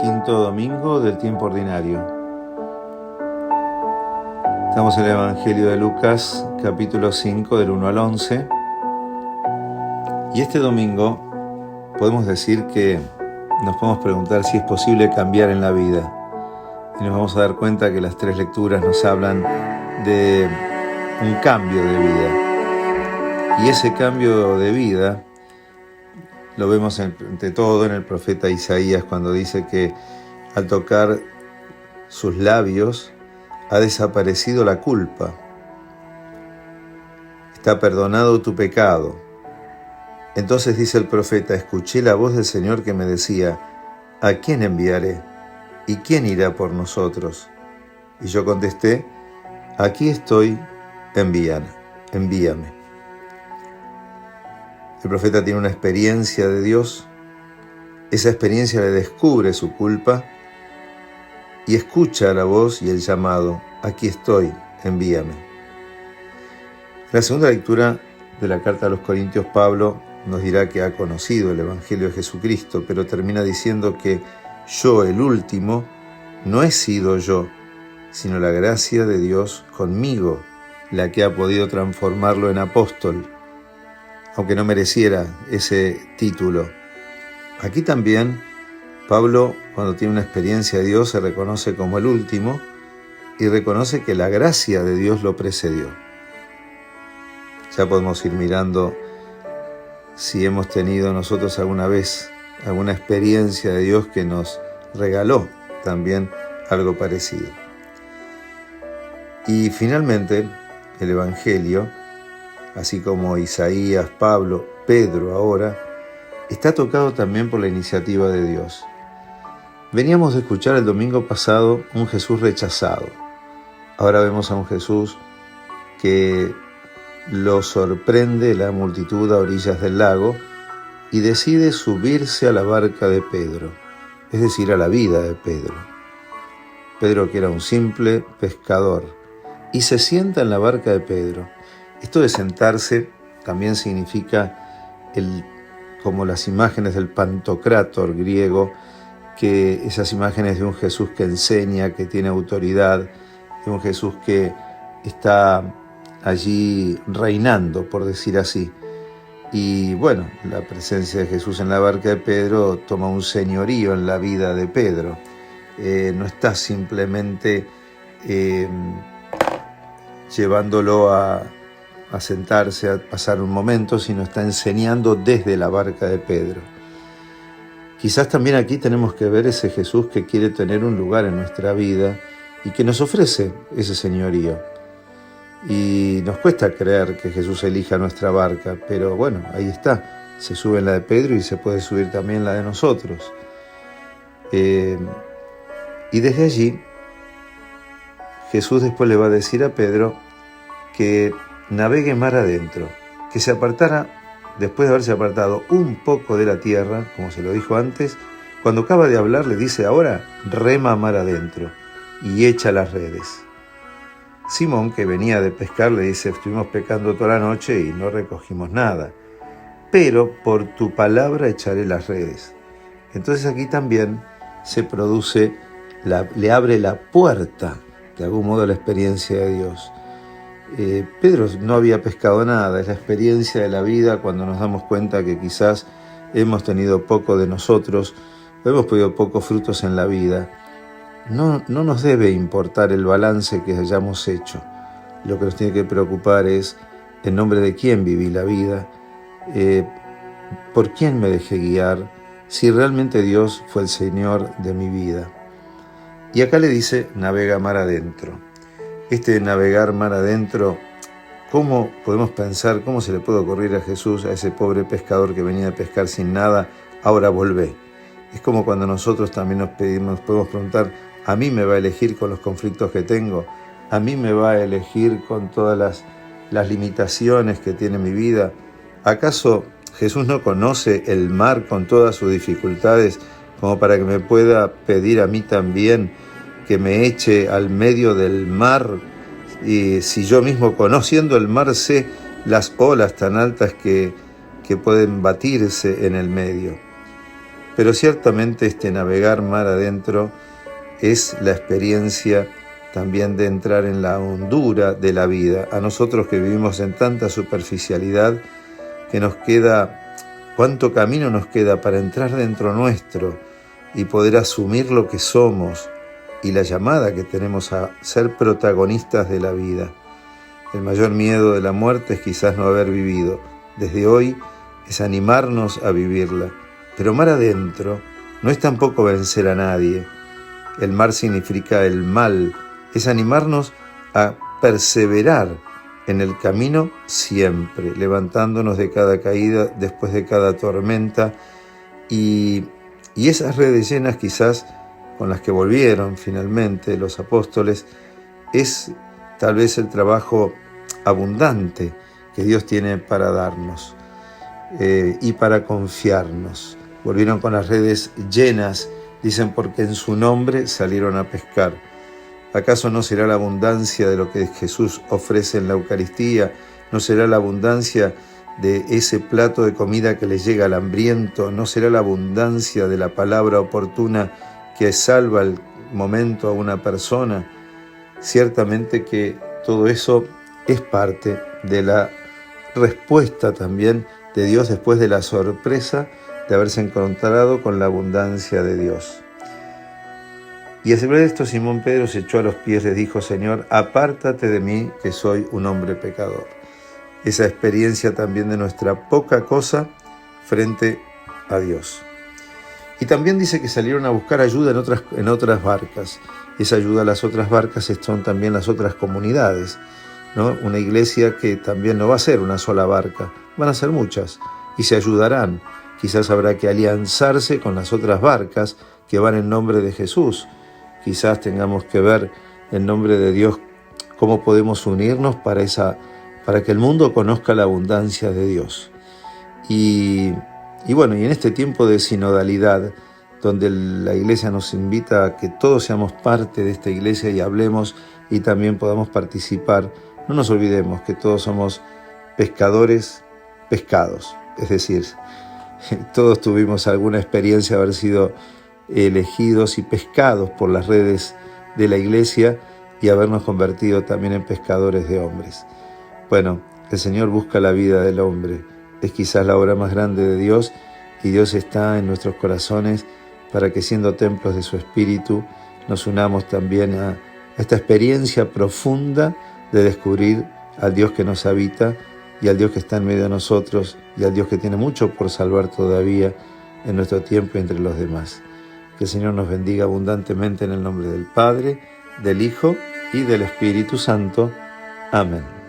Quinto domingo del tiempo ordinario. Estamos en el Evangelio de Lucas, capítulo 5, del 1 al 11. Y este domingo podemos decir que nos podemos preguntar si es posible cambiar en la vida. Y nos vamos a dar cuenta que las tres lecturas nos hablan de un cambio de vida. Y ese cambio de vida lo vemos ante todo en el profeta Isaías, cuando dice que al tocar sus labios ha desaparecido la culpa. Está perdonado tu pecado. Entonces dice el profeta: escuché la voz del Señor que me decía: ¿a quién enviaré? ¿Y quién irá por nosotros? Y yo contesté: aquí estoy, envíame. El profeta tiene una experiencia de Dios. Esa experiencia le descubre su culpa y escucha la voz y el llamado: aquí estoy, envíame. En la segunda lectura de la carta a los Corintios, Pablo nos dirá que ha conocido el Evangelio de Jesucristo, pero termina diciendo que yo, el último, no he sido yo, sino la gracia de Dios conmigo, la que ha podido transformarlo en apóstol, aunque no mereciera ese título. Aquí también Pablo, cuando tiene una experiencia de Dios, se reconoce como el último y reconoce que la gracia de Dios lo precedió. Ya podemos ir mirando si hemos tenido nosotros alguna vez alguna experiencia de Dios que nos regaló también algo parecido. Y finalmente, el Evangelio, así como Isaías, Pablo, Pedro ahora, está tocado también por la iniciativa de Dios. Veníamos de escuchar el domingo pasado un Jesús rechazado. Ahora vemos a un Jesús que lo sorprende la multitud a orillas del lago y decide subirse a la barca de Pedro, es decir, a la vida de Pedro. Pedro, que era un simple pescador, y se sienta en la barca de Pedro. Esto de sentarse también significa, como las imágenes del Pantocrátor griego, que esas imágenes de un Jesús que enseña, que tiene autoridad, de un Jesús que está allí reinando, por decir así. Y bueno, la presencia de Jesús en la barca de Pedro toma un señorío en la vida de Pedro. No está simplemente llevándolo a sentarse, a pasar un momento, sino está enseñando desde la barca de Pedro. Quizás también aquí tenemos que ver ese Jesús que quiere tener un lugar en nuestra vida y que nos ofrece ese señorío. Y nos cuesta creer que Jesús elija nuestra barca, pero bueno, ahí está. Se sube en la de Pedro y se puede subir también en la de nosotros. Y desde allí, Jesús después le va a decir a Pedro que navegue mar adentro, que se apartara, después de haberse apartado un poco de la tierra, como se lo dijo antes. Cuando acaba de hablar le dice: ahora rema mar adentro y echa las redes. Simón, que venía de pescar, le dice: estuvimos pescando toda la noche y no recogimos nada, pero por tu palabra echaré las redes. Entonces aquí también se produce, le abre la puerta, de algún modo, la experiencia de Dios. Pedro no había pescado nada. Es la experiencia de la vida cuando nos damos cuenta que quizás hemos tenido poco de nosotros, hemos podido pocos frutos en la vida. No nos debe importar el balance que hayamos hecho. Lo que nos tiene que preocupar es en nombre de quién viví la vida, por quién me dejé guiar, si realmente Dios fue el Señor de mi vida. Y acá le dice: navega mar adentro. Este navegar mar adentro, ¿cómo podemos pensar, cómo se le puede ocurrir a Jesús, a ese pobre pescador que venía a pescar sin nada: ahora volvé? Es como cuando nosotros también podemos preguntar: ¿a mí me va a elegir con los conflictos que tengo? ¿A mí me va a elegir con todas las limitaciones que tiene mi vida? ¿Acaso Jesús no conoce el mar con todas sus dificultades como para que me pueda pedir a mí también que me eche al medio del mar? Y si yo mismo, conociendo el mar, sé las olas tan altas que que pueden batirse en el medio. Pero ciertamente este navegar mar adentro es la experiencia también de entrar en la hondura de la vida. A nosotros que vivimos en tanta superficialidad, que nos queda, cuánto camino nos queda para entrar dentro nuestro y poder asumir lo que somos y la llamada que tenemos a ser protagonistas de la vida. El mayor miedo de la muerte es quizás no haber vivido. Desde hoy es animarnos a vivirla. Pero mar adentro no es tampoco vencer a nadie. El mar significa el mal, es animarnos a perseverar en el camino siempre, levantándonos de cada caída, después de cada tormenta, y esas redes llenas quizás con las que volvieron finalmente los apóstoles, es tal vez el trabajo abundante que Dios tiene para darnos y para confiarnos. Volvieron con las redes llenas, dicen, porque en su nombre salieron a pescar. ¿Acaso no será la abundancia de lo que Jesús ofrece en la Eucaristía? ¿No será la abundancia de ese plato de comida que le llega al hambriento? ¿No será la abundancia de la palabra oportuna que salva al momento a una persona? Ciertamente que todo eso es parte de la respuesta también de Dios después de la sorpresa de haberse encontrado con la abundancia de Dios. Y al saber esto, Simón Pedro se echó a los pies, le dijo: Señor, apártate de mí, que soy un hombre pecador. Esa experiencia también de nuestra poca cosa frente a Dios. Y también dice que salieron a buscar ayuda en otras barcas. Esa ayuda a las otras barcas son también las otras comunidades, ¿no? Una iglesia que también no va a ser una sola barca, van a ser muchas y se ayudarán. Quizás habrá que alianzarse con las otras barcas que van en nombre de Jesús. Quizás tengamos que ver en nombre de Dios cómo podemos unirnos para que el mundo conozca la abundancia de Dios. Y bueno, y en este tiempo de sinodalidad, donde la Iglesia nos invita a que todos seamos parte de esta Iglesia y hablemos y también podamos participar, no nos olvidemos que todos somos pescadores pescados, es decir, todos tuvimos alguna experiencia de haber sido elegidos y pescados por las redes de la Iglesia y habernos convertido también en pescadores de hombres. Bueno, el Señor busca la vida del hombre, es quizás la obra más grande de Dios, y Dios está en nuestros corazones para que, siendo templos de su Espíritu, nos unamos también a esta experiencia profunda de descubrir al Dios que nos habita y al Dios que está en medio de nosotros y al Dios que tiene mucho por salvar todavía en nuestro tiempo entre los demás. Que el Señor nos bendiga abundantemente en el nombre del Padre, del Hijo y del Espíritu Santo. Amén.